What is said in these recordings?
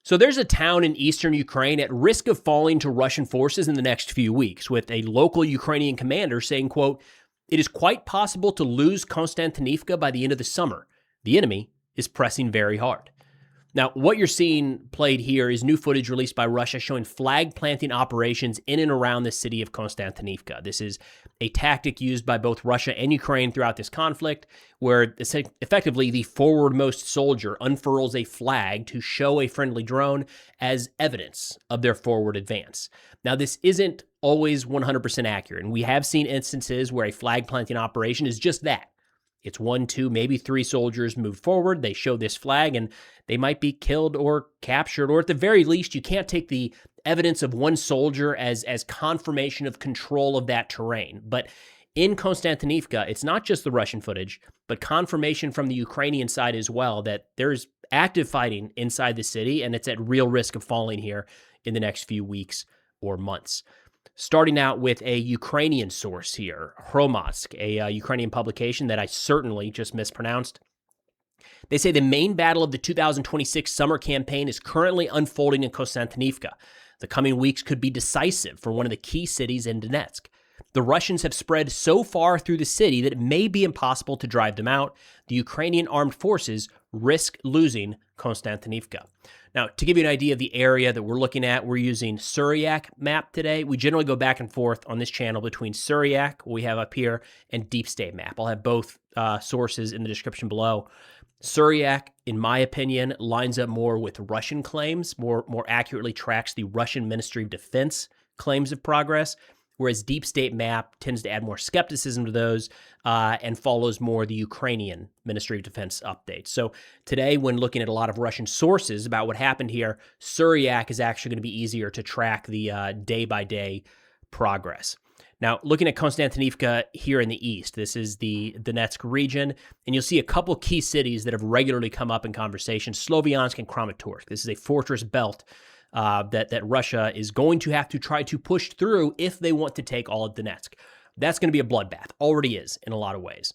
So there's a town in eastern Ukraine at risk of falling to Russian forces in the next few weeks, with a local Ukrainian commander saying, quote, "It is quite possible to lose Kostyantynivka by the end of the summer. The enemy is pressing very hard." Now, what you're seeing played here is new footage released by Russia showing flag planting operations in and around the city of Kostyantynivka. This is a tactic used by both Russia and Ukraine throughout this conflict, where effectively the forwardmost soldier unfurls a flag to show a friendly drone as evidence of their forward advance. Now, this isn't always 100% accurate, and we have seen instances where a flag planting operation is just that. It's 1, 2, maybe 3 soldiers move forward, they show this flag, and they might be killed or captured, or at the very least, you can't take the evidence of one soldier as confirmation of control of that terrain. But in Kostyantynivka, it's not just the Russian footage, but confirmation from the Ukrainian side as well that there's active fighting inside the city, and it's at real risk of falling here in the next few weeks or months. Starting out with a Ukrainian source here, Hromadsk, a Ukrainian publication that I certainly just mispronounced. They say the main battle of the 2026 summer campaign is currently unfolding in Kostyantynivka. The coming weeks could be decisive for one of the key cities in Donetsk. The Russians have spread so far through the city that it may be impossible to drive them out. The Ukrainian armed forces risk losing Kostyantynivka. Now, to give you an idea of the area that we're looking at, we're using Suryak map today. We generally go back and forth on this channel between Suryak, what we have up here, and Deep State map. I'll have both sources in the description below. Suryak, in my opinion, lines up more with Russian claims, more accurately tracks the Russian Ministry of Defense claims of progress, whereas Deep State map tends to add more skepticism to those and follows more the Ukrainian Ministry of Defense updates. So today, when looking at a lot of Russian sources about what happened here, Suryak is actually going to be easier to track the day-by-day progress. Now, looking at Kostyantynivka here in the east, this is the Donetsk region, and you'll see a couple key cities that have regularly come up in conversation, Sloviansk and Kramatorsk. This is a fortress belt that Russia is going to have to try to push through if they want to take all of Donetsk. That's going to be a bloodbath, already is in a lot of ways.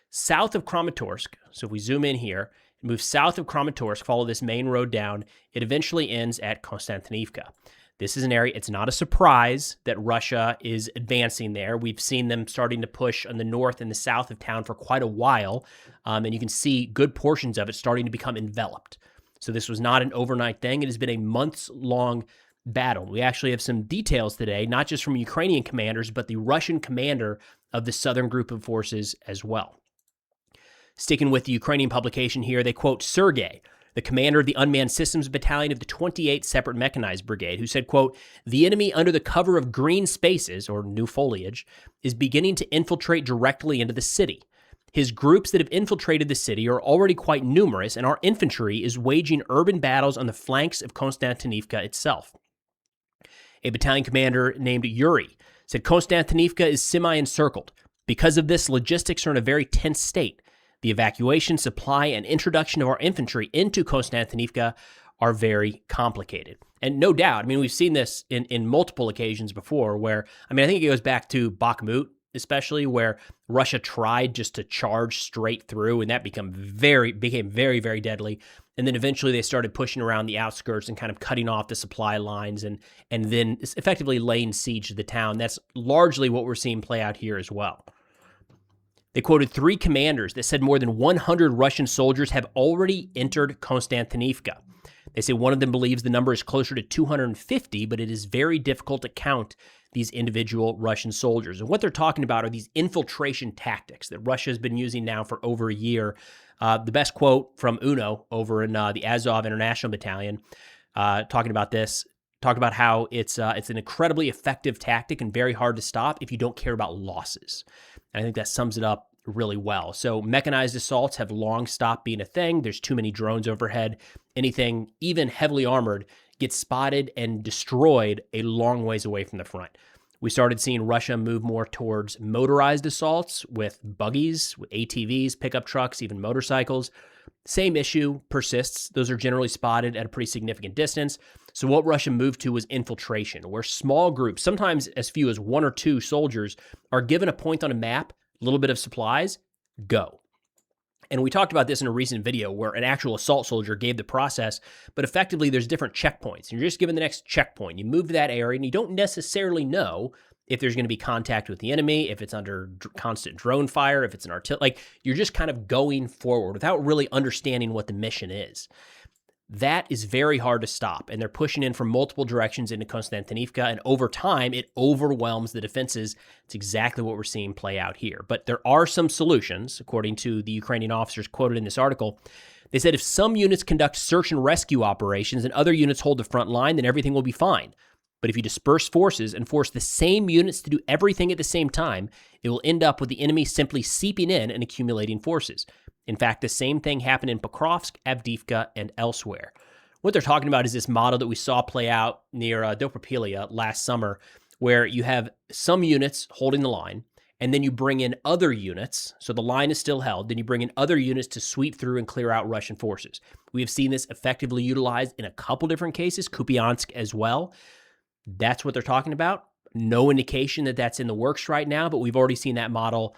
South of Kramatorsk, so if we zoom in here, move south of Kramatorsk, follow this main road down, it eventually ends at Kostyantynivka. This is an area, it's not a surprise that Russia is advancing there. We've seen them starting to push on the north and the south of town for quite a while, and you can see good portions of it starting to become enveloped. So this was not an overnight thing. It has been a months-long battle. We actually have some details today, not just from Ukrainian commanders, but the Russian commander of the southern group of forces as well. Sticking with the Ukrainian publication here, they quote Sergei, the commander of the Unmanned Systems Battalion of the 28th Separate Mechanized Brigade, who said, quote, "The enemy under the cover of green spaces, or new foliage, is beginning to infiltrate directly into the city. His groups that have infiltrated the city are already quite numerous, and our infantry is waging urban battles on the flanks of Kostyantynivka itself." A battalion commander named Yuri said Kostyantynivka is semi-encircled. Because of this, logistics are in a very tense state. The evacuation, supply, and introduction of our infantry into Kostyantynivka are very complicated. And no doubt, I mean, we've seen this in multiple occasions before where, I mean, I think it goes back to Bakhmut, especially where Russia tried just to charge straight through, and that became very, very deadly. And then eventually they started pushing around the outskirts and kind of cutting off the supply lines and then effectively laying siege to the town. That's largely what we're seeing play out here as well. They quoted 3 commanders that said more than 100 Russian soldiers have already entered Kostyantynivka. They say one of them believes the number is closer to 250, but it is very difficult to count these individual Russian soldiers. And what they're talking about are these infiltration tactics that Russia has been using now for over a year. The best quote from Uno over in the Azov International Battalion, talking about this, talked about how it's an incredibly effective tactic and very hard to stop if you don't care about losses. And I think that sums it up really well. So mechanized assaults have long stopped being a thing. There's too many drones overhead. Anything, even heavily armored, gets spotted and destroyed a long ways away from the front. We started seeing Russia move more towards motorized assaults with buggies, with ATVs, pickup trucks, even motorcycles. Same issue persists. Those are generally spotted at a pretty significant distance. So what Russia moved to was infiltration, where small groups, sometimes as few as 1 or 2 soldiers, are given a point on a map, a little bit of supplies, go. And we talked about this in a recent video where an actual assault soldier gave the process, but effectively there's different checkpoints. And you're just given the next checkpoint. You move to that area and you don't necessarily know if there's going to be contact with the enemy, if it's under constant drone fire, if it's an artillery. Like, you're just kind of going forward without really understanding what the mission is. That is very hard to stop, and they're pushing in from multiple directions into Kostyantynivka, and over time, it overwhelms the defenses. It's exactly what we're seeing play out here. But there are some solutions, according to the Ukrainian officers quoted in this article. They said if some units conduct search and rescue operations and other units hold the front line, then everything will be fine. But if you disperse forces and force the same units to do everything at the same time, it will end up with the enemy simply seeping in and accumulating forces. In fact, the same thing happened in Pokrovsk, Avdiivka, and elsewhere. What they're talking about is this model that we saw play out near Dopropilia last summer, where you have some units holding the line, and then you bring in other units, so the line is still held, then you bring in other units to sweep through and clear out Russian forces. We have seen this effectively utilized in a couple different cases, Kupiansk as well. That's what they're talking about. No indication that that's in the works right now, but we've already seen that model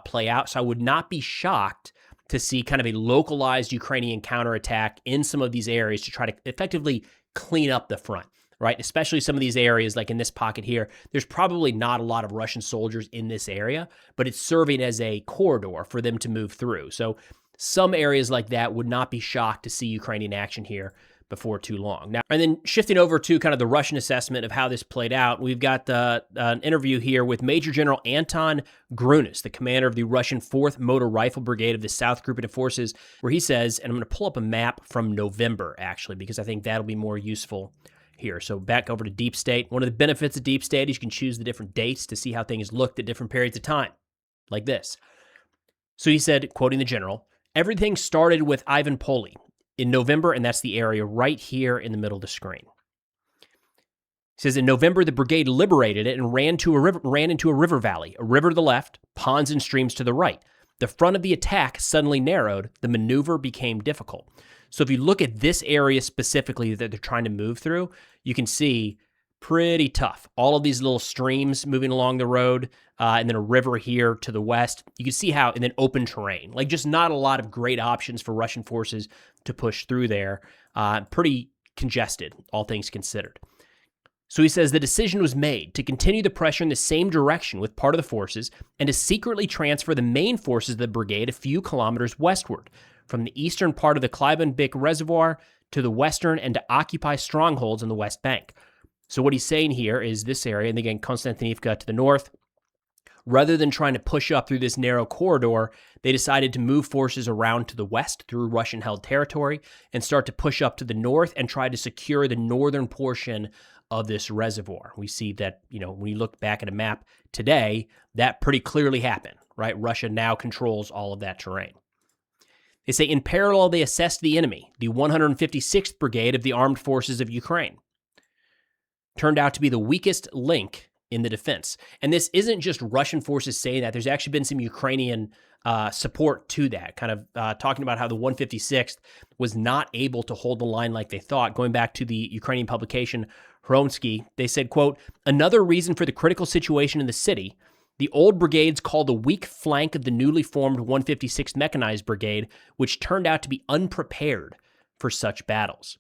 play out, so I would not be shocked to see kind of a localized Ukrainian counterattack in some of these areas to try to effectively clean up the front, right? Especially some of these areas like in this pocket here, there's probably not a lot of Russian soldiers in this area, but it's serving as a corridor for them to move through. So some areas like that would not be shocked to see Ukrainian action here before too long. Now, and then shifting over to kind of the Russian assessment of how this played out, we've got an interview here with Major General Anton Grunis, the commander of the Russian 4th Motor Rifle Brigade of the South Grouping of Forces, where he says, and I'm going to pull up a map from November, actually, because I think that'll be more useful here. So back over to Deep State. One of the benefits of Deep State is you can choose the different dates to see how things looked at different periods of time, like this. So he said, quoting the general, everything started with Ivan Poli in November, and that's the area right here in the middle of the screen. He says, in November, the brigade liberated it and ran into a river valley, a river to the left, ponds and streams to the right. The front of the attack suddenly narrowed. The maneuver became difficult. So if you look at this area specifically that they're trying to move through, you can see pretty tough. All of these little streams moving along the road, and then a river here to the west. You can see how, and then open terrain. Like, just not a lot of great options for Russian forces to push through there. Pretty congested, all things considered. So he says the decision was made to continue the pressure in the same direction with part of the forces and to secretly transfer the main forces of the brigade a few kilometers westward from the eastern part of the Klybenbik Reservoir to the western and to occupy strongholds on the west bank. So what he's saying here is this area, and again, Kostyantynivka to the north, rather than trying to push up through this narrow corridor, they decided to move forces around to the west through Russian-held territory and start to push up to the north and try to secure the northern portion of this reservoir. We see that, when you look back at a map today, that pretty clearly happened, right? Russia now controls all of that terrain. They say in parallel, they assessed the enemy, the 156th Brigade of the Armed Forces of Ukraine. Turned out to be the weakest link in the defense. And this isn't just Russian forces saying that. There's actually been some Ukrainian support to that, kind of talking about how the 156th was not able to hold the line like they thought. Going back to the Ukrainian publication Hromsky, they said, quote, another reason for the critical situation in the city, the old brigades called the weak flank of the newly formed 156th Mechanized Brigade, which turned out to be unprepared for such battles.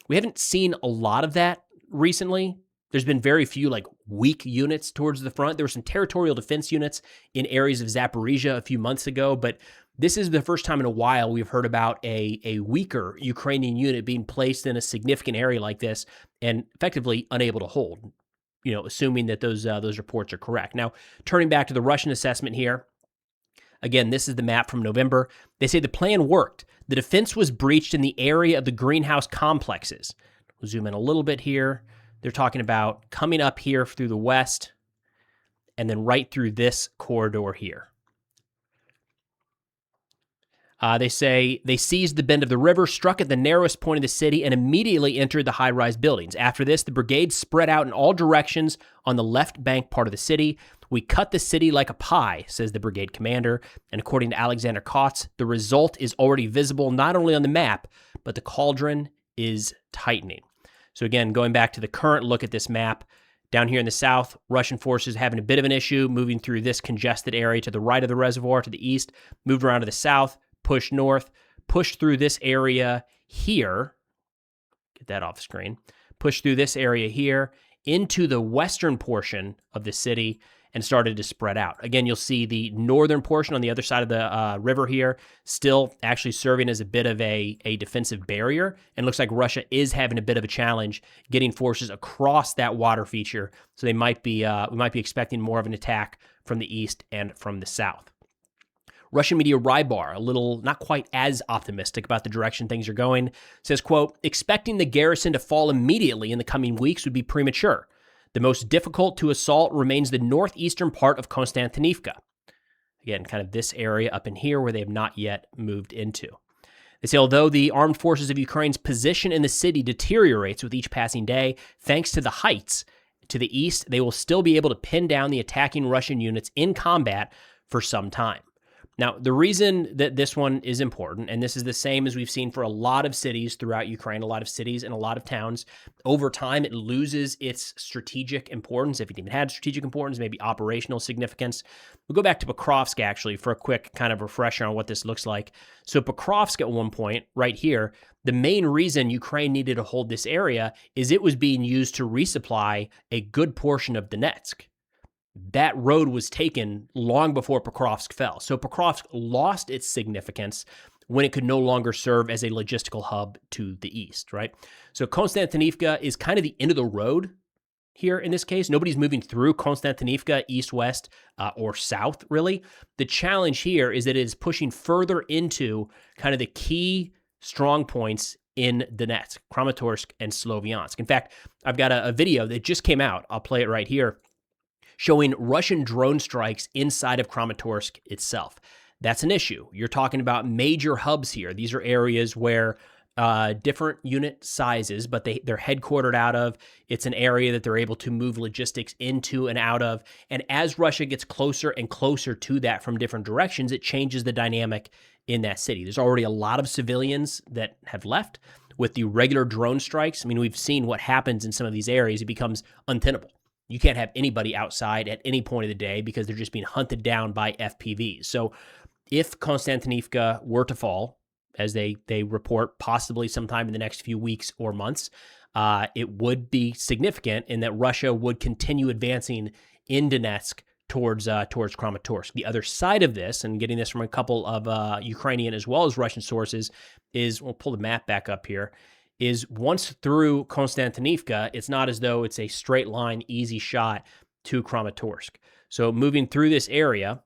We haven't seen a lot of that recently. There's been very few weak units towards the front. There were some territorial defense units in areas of Zaporizhia a few months ago, but this is the first time in a while we've heard about a weaker Ukrainian unit being placed in a significant area like this and effectively unable to hold, assuming that those reports are correct. Now, turning back to the Russian assessment here, again, this is the map from November. They say the plan worked. The defense was breached in the area of the greenhouse complexes. We'll zoom in a little bit here. They're talking about coming up here through the west and then right through this corridor here. They say they seized the bend of the river, struck at the narrowest point of the city, and immediately entered the high-rise buildings. After this, the brigade spread out in all directions on the left bank part of the city. We cut the city like a pie, says the brigade commander. And according to Alexander Kotz, the result is already visible not only on the map, but the cauldron is tightening. So again, going back to the current look at this map, down here in the south, Russian forces having a bit of an issue, moving through this congested area to the right of the reservoir, to the east, moved around to the south, push north, push through this area here. Get that off screen. Push through this area here into the western portion of the city and started to spread out. Again, you'll see the northern portion on the other side of the river here still actually serving as a bit of a defensive barrier. And looks like Russia is having a bit of a challenge getting forces across that water feature. So we might be expecting more of an attack from the east and from the south. Russian media Rybar, a little not quite as optimistic about the direction things are going, says, quote, expecting the garrison to fall immediately in the coming weeks would be premature. The most difficult to assault remains the northeastern part of Kostyantynivka. Again, kind of this area up in here where they have not yet moved into. They say, although the armed forces of Ukraine's position in the city deteriorates with each passing day, thanks to the heights to the east, they will still be able to pin down the attacking Russian units in combat for some time. Now, the reason that this one is important, and this is the same as we've seen for a lot of cities throughout Ukraine, a lot of cities and a lot of towns, over time it loses its strategic importance, if it even had strategic importance, maybe operational significance. We'll go back to Pokrovsk, actually, for a quick kind of refresher on what this looks like. So Pokrovsk at one point, right here, the main reason Ukraine needed to hold this area is it was being used to resupply a good portion of Donetsk. That road was taken long before Pokrovsk fell. So Pokrovsk lost its significance when it could no longer serve as a logistical hub to the east, right? So Kostyantynivka is kind of the end of the road here in this case. Nobody's moving through Kostyantynivka east, west, or south, really. The challenge here is that it is pushing further into kind of the key strong points in Donetsk, Kramatorsk, and Sloviansk. In fact, I've got a video that just came out. I'll play it right here, showing Russian drone strikes inside of Kramatorsk itself. That's an issue. You're talking about major hubs here. These are areas where different unit sizes, but they're headquartered out of. It's an area that they're able to move logistics into and out of. And as Russia gets closer and closer to that from different directions, it changes the dynamic in that city. There's already a lot of civilians that have left. With the regular drone strikes, I mean, we've seen what happens in some of these areas. It becomes untenable. You can't have anybody outside at any point of the day because they're just being hunted down by FPVs. So if Kostyantynivka were to fall, as they report possibly sometime in the next few weeks or months, it would be significant in that Russia would continue advancing in Donetsk towards Kramatorsk. The other side of this, and getting this from a couple of Ukrainian as well as Russian sources, is, we'll pull the map back up here, is once through Kostyantynivka, it's not as though it's a straight line, easy shot to Kramatorsk. So moving through this area,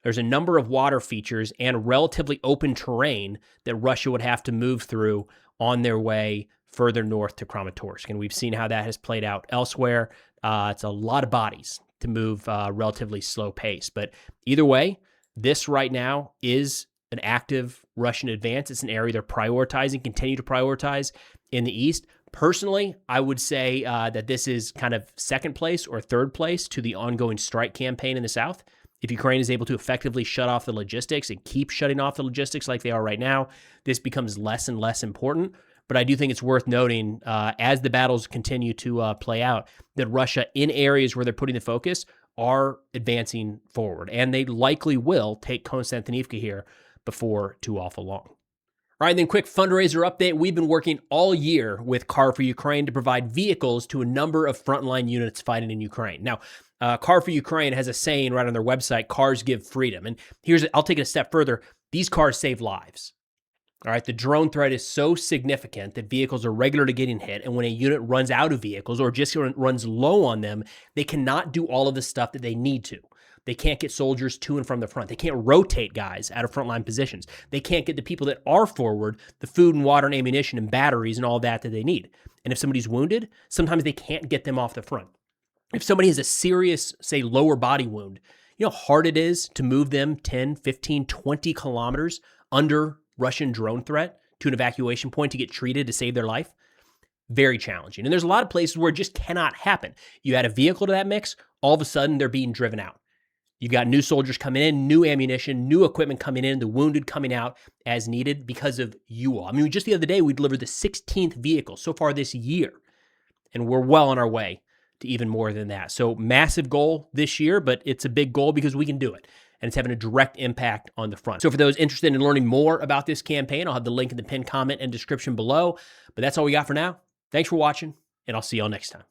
there's a number of water features and relatively open terrain that Russia would have to move through on their way further north to Kramatorsk. And we've seen how that has played out elsewhere. It's a lot of bodies to move relatively slow pace. But either way, this right now is an active Russian advance. It's an area they're prioritizing, continue to prioritize in the east. Personally, I would say that this is kind of second place or third place to the ongoing strike campaign in the south. If Ukraine is able to effectively shut off the logistics and keep shutting off the logistics like they are right now, this becomes less and less important. But I do think it's worth noting as the battles continue to play out that Russia, in areas where they're putting the focus, are advancing forward. And they likely will take Kostyantynivka here before too awful long. All right, then quick fundraiser update. We've been working all year with Car for Ukraine to provide vehicles to a number of frontline units fighting in Ukraine. Now, Car for Ukraine has a saying right on their website, cars give freedom. And I'll take it a step further. These cars save lives. All right, the drone threat is so significant that vehicles are regularly getting hit. And when a unit runs out of vehicles or just runs low on them, they cannot do all of the stuff that they need to. They can't get soldiers to and from the front. They can't rotate guys out of frontline positions. They can't get the people that are forward the food and water and ammunition and batteries and all that they need. And if somebody's wounded, sometimes they can't get them off the front. If somebody has a serious, say, lower body wound, you know how hard it is to move them 10, 15, 20 kilometers under Russian drone threat to an evacuation point to get treated to save their life? Very challenging. And there's a lot of places where it just cannot happen. You add a vehicle to that mix, all of a sudden they're being driven out. You've got new soldiers coming in, new ammunition, new equipment coming in, the wounded coming out as needed because of you all. I mean, just the other day, we delivered the 16th vehicle so far this year, and we're well on our way to even more than that. So massive goal this year, but it's a big goal because we can do it. and it's having a direct impact on the front. So for those interested in learning more about this campaign, I'll have the link in the pinned comment and description below. But that's all we got for now. Thanks for watching, and I'll see y'all next time.